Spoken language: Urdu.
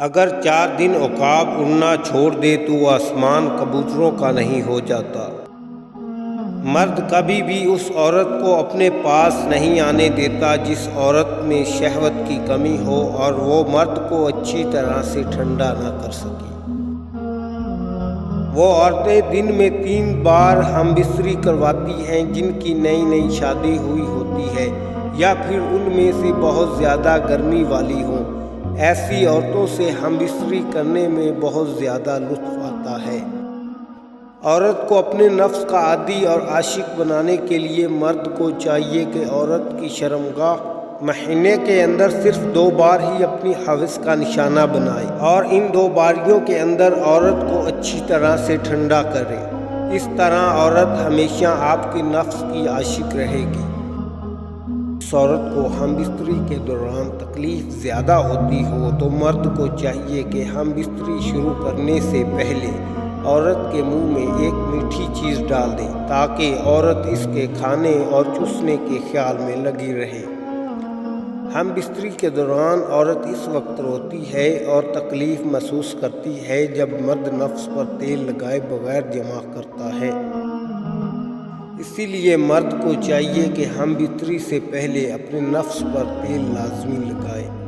اگر 4 دن عقاب اڑنا چھوڑ دے تو آسمان کبوتروں کا نہیں ہو جاتا۔ مرد کبھی بھی اس عورت کو اپنے پاس نہیں آنے دیتا جس عورت میں شہوت کی کمی ہو اور وہ مرد کو اچھی طرح سے ٹھنڈا نہ کر سکے۔ وہ عورتیں دن میں 3 بار ہم بستری کرواتی ہیں جن کی نئی شادی ہوئی ہوتی ہے یا پھر ان میں سے بہت زیادہ گرمی والی ہوں۔ ایسی عورتوں سے ہم بستری کرنے میں بہت زیادہ لطف آتا ہے۔ عورت کو اپنے نفس کا عادی اور عاشق بنانے کے لیے مرد کو چاہیے کہ عورت کی شرمگاہ مہینے کے اندر صرف 2 بار ہی اپنی حوث کا نشانہ بنائے اور ان 2 باریوں کے اندر عورت کو اچھی طرح سے ٹھنڈا کرے۔ اس طرح عورت ہمیشہ آپ کے نفس کی عاشق رہے گی۔ اس عورت کو ہم بستری کے دوران تکلیف زیادہ ہوتی ہو تو مرد کو چاہیے کہ ہم بستری شروع کرنے سے پہلے عورت کے منہ میں ایک میٹھی چیز ڈال دیں تاکہ عورت اس کے کھانے اور چوسنے کے خیال میں لگی رہے۔ ہم بستری کے دوران عورت اس وقت روتی ہے اور تکلیف محسوس کرتی ہے جب مرد نفس پر تیل لگائے بغیر جمع کرتا ہے۔ اسی لیے مرد کو چاہیے کہ ہم بستری سے پہلے اپنے نفس پر تیل لازمی لگائیں۔